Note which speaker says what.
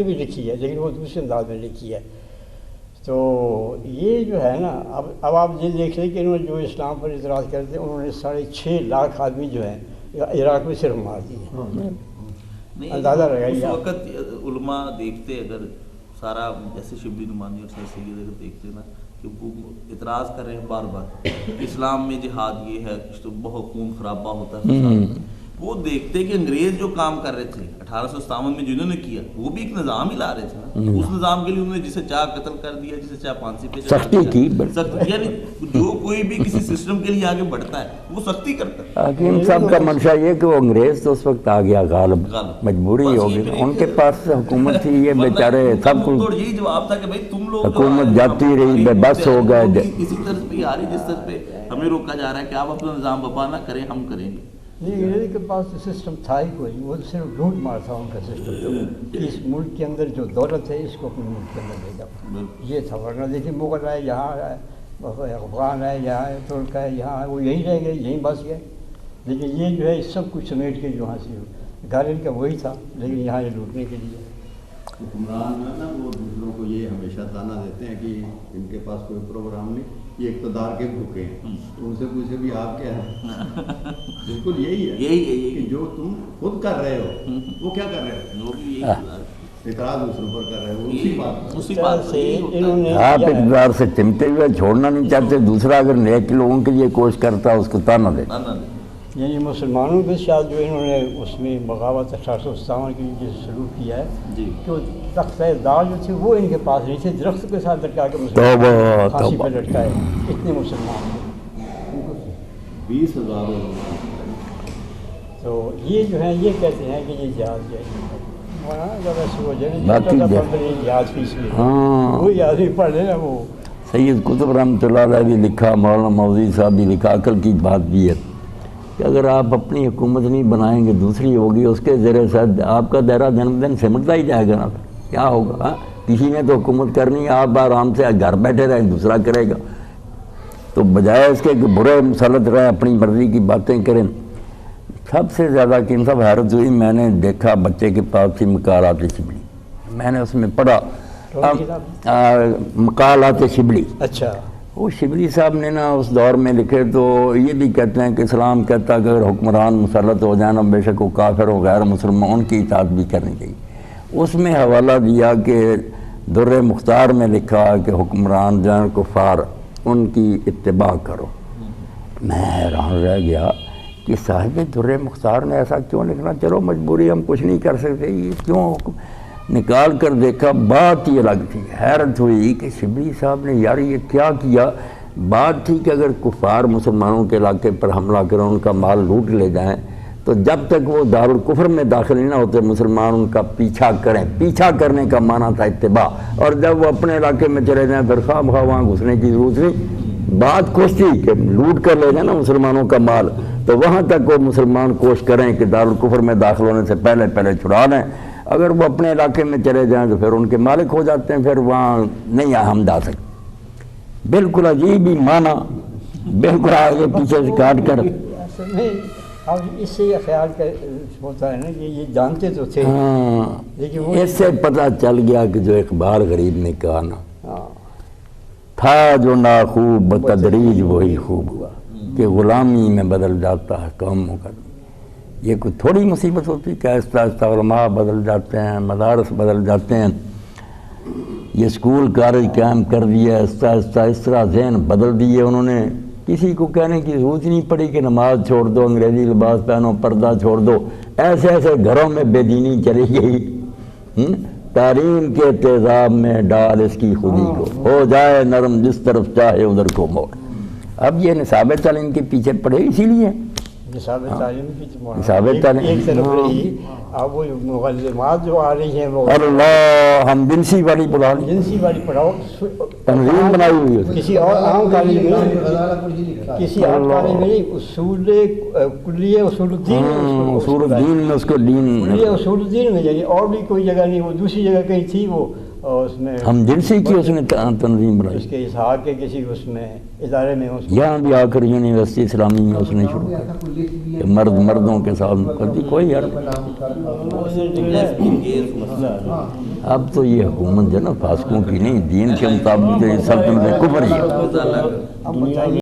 Speaker 1: بھی لکھی ہے لیکن وہ دوسرے انداز میں لکھی ہے. تو یہ جو ہے نا اب آپ یہ دیکھ لیں کہ انہوں نے جو اسلام پر اعتراض کرتے ہیں انہوں نے 6.5 لاکھ آدمی جو ہیں عراق میں صرف مار دیے. اندازہ لگائیے.
Speaker 2: اس وقت علماء دیکھتے اگر سارا جیسے شبلی نعمانی اور سر سید اگر دیکھتے نا کہ وہ اعتراض کر رہے ہیں بار بار اسلام میں جہاد یہ ہے تو بہت خون خرابہ ہوتا ہے. وہ دیکھتے کہ انگریز جو کام کر رہے تھے 1857 میں جنہوں نے کیا وہ بھی ایک نظام ہی لا رہے تھے نا. اس نظام کے لیے انہوں نے جسے چاہ قتل کر دیا جسے چاہ پھانسی پہ
Speaker 3: سختی کی.
Speaker 2: یعنی جو کوئی بھی کسی سسٹم کے لیے آگے بڑھتا ہے وہ سختی کرتا ہے.
Speaker 3: حکیم صاحب کا منشا یہ کہ وہ انگریز تو اس وقت آ گیا غالب مجبوری ہوگی. ان کے پاس حکومت تھی یہ بیچارے سب کو
Speaker 2: یہی جواب تھا کہ بھائی تم لوگ
Speaker 3: حکومت جاتی رہی بے بس ہو گئے.
Speaker 2: اسی طرز پہ آ رہی جس طرز پہ ہمیں روکا جا رہا ہے کہ آپ اپنا نظام بپا نہ کریں ہم کریں گے.
Speaker 1: نہیں انگریز کے پاس تو سسٹم تھا ہی کوئی. وہ صرف لوٹ مار تھا ان کا سسٹم. اس ملک کے اندر جو دولت ہے اس کو اپنے ملک کے اندر لے جاؤ یہ تھا. ورنہ دیکھیے مغل ہے یہاں ہے افغان ہے یہاں ہے ترک ہے یہاں ہے وہ یہیں رہ گئے یہیں بس گئے. لیکن یہ جو ہے سب کچھ سمیٹ کے جو یہاں سے گھر ان کا وہی تھا لیکن یہاں یہ لوٹنے کے لیے.
Speaker 4: حکمران نا وہ دوسروں کو یہ ہمیشہ تانا دیتے ہیں کہ ان کے پاس کوئی پروگرام نہیں یہ اقتدار کے بھوکے ہیں. ان سے پوچھے بھی آپ کیا ہیں. بالکل یہی ہے کہ جو تم خود کر رہے ہو وہ کیا کر رہے ہو. اعتراض دوسروں پر کر رہے ہو اسی بات
Speaker 1: سے انہوں نے
Speaker 3: آپ اقتدار سے چمٹے ہوئے چھوڑنا نہیں چاہتے. دوسرا اگر نیک لوگوں کے لیے کوشش کرتا ہے اس کو تانا دے.
Speaker 1: یعنی مسلمانوں کے ساتھ جو انہوں نے اس میں بغاوت 1857 کے لیے شروع کیا ہے کہ وہ تختہ دار جو تھے وہ ان کے پاس نہیں تھے. درخت کے ساتھ لٹکا کے مسلمان پھانسی پہ لٹکائے اتنے مسلمان تھے
Speaker 4: 20,000.
Speaker 1: تو یہ جو ہے یہ کہتے ہیں کہ یہ جہاد ہے. وہی آدمی پڑھ لے نا وہ
Speaker 3: سید قطب رحمۃ اللہ علیہ بھی لکھا مولانا مودودی صاحب بھی لکھا. عقل کی بات بھی ہے کہ اگر آپ اپنی حکومت نہیں بنائیں گے دوسری ہوگی اس کے ذریعے سے آپ کا دائرہ دن دن سمٹتا ہی جائے گا نا. کیا ہوگا کسی نے تو حکومت کرنی ہے آپ آرام سے گھر بیٹھے رہیں دوسرا کرے گا. تو بجائے اس کے کہ برے مسلط رہے اپنی مرضی کی باتیں کریں. سب سے زیادہ کہ سب حیرت ہوئی میں نے دیکھا بچے کے پاس تھی مقالات شبلی. میں نے اس میں پڑھا مقالات شبلی.
Speaker 1: اچھا
Speaker 3: وہ شبلی صاحب نے نا اس دور میں لکھے تو یہ بھی کہتے ہیں کہ اسلام کہتا ہے کہ اگر حکمران مسلط ہو جائیں نا بے شک وہ کافر ہو غیر مسلمان ان کی اطاعت بھی کرنی چاہیے. اس میں حوالہ دیا کہ در مختار میں لکھا کہ حکمران جان کفار ان کی اتباع کرو. میں حیران رہ گیا کہ صاحب در مختار نے ایسا کیوں لکھنا. چلو مجبوری ہم کچھ نہیں کر سکتے یہ کیوں. نکال کر دیکھا بات ہی الگ تھی. حیرت ہوئی کہ شبلی صاحب نے یار یہ کیا کیا. بات تھی کہ اگر کفار مسلمانوں کے علاقے پر حملہ کریں ان کا مال لوٹ لے جائیں تو جب تک وہ دارالکفر میں داخل نہیں نہ ہوتے مسلمان ان کا پیچھا کریں. پیچھا کرنے کا معنی تھا اتباع. اور جب وہ اپنے علاقے میں چلے جائیں پھر خواہ مخواہ وہاں گھسنے کی ضرورت نہیں. بات کچھ تھی کہ لوٹ کر لے جائیں نا مسلمانوں کا مال تو وہاں تک وہ مسلمان کوشش کریں کہ دارالکفر میں داخل ہونے سے پہلے چھڑا لیں. اگر وہ اپنے علاقے میں چلے جائیں تو پھر ان کے مالک ہو جاتے ہیں پھر وہاں نہیں ہم جا سکتے. بالکل عجیب ہی معنی بالکل آگے پیچھے سے کاٹ کر.
Speaker 1: اب اس سے یہ خیال ہوتا ہے نا کہ یہ جانتے تو تھے لیکن
Speaker 3: اس سے پتہ چل گیا کہ جو اقبال غریب نے کہا نا تھا جو ناخوب بتدریج وہی خوب ہوا کہ غلامی میں بدل جاتا ہے قوموں کا. یہ کوئی تھوڑی مصیبت ہوتی کہ آہستہ آہستہ علماء بدل جاتے ہیں مدارس بدل جاتے ہیں. یہ اسکول کالج قائم کر دیا آہستہ آہستہ اس طرح ذہن بدل دیے انہوں نے. کسی کو کہنے کی ضرورت نہیں پڑی کہ نماز چھوڑ دو انگریزی لباس پہنو پردہ چھوڑ دو. ایسے ایسے گھروں میں بے دینی چلی گئی. تعلیم کے تیزاب میں ڈال اس کی خودی کو ہو جائے نرم جس طرف چاہے ادھر کو موڑ. اب یہ نصاب تعلیم کے پیچھے پڑے اسی لیے
Speaker 1: نصاب تعلیم کی
Speaker 3: ایک
Speaker 1: طرف رہی. اب وہ مغلمات جو آ رہی ہیں وہ
Speaker 3: اللہ ہم جنسی والی پڑھاؤ
Speaker 1: جنسی والی پڑھاؤ
Speaker 3: تنظیم بنائی ہوئی ہے
Speaker 1: کسی اور عام کالج میں کسی اور کالج میں نہیں. اصول کلیہ اصول الدین
Speaker 3: میں اس کو دین
Speaker 1: کلیہ اصول الدین میں یعنی اور بھی کوئی جگہ نہیں. وہ دوسری جگہ کہیں تھی وہ اور اس میں
Speaker 3: ہم جنسی کی اس نے تنظیم بنائی.
Speaker 1: اس کے اسحاق کے کسی اس میں ادارے میں اس
Speaker 3: یہاں بھی آ کر یونیورسٹی اسلامی میں اس نے شروع کیا کہ مردوں کے ساتھ کرتی کوئی یار. اب تو یہ حکومت جو ہے نا فاسقوں کی نہیں، دین کے مطابق سلطنت کفر ہی ہے.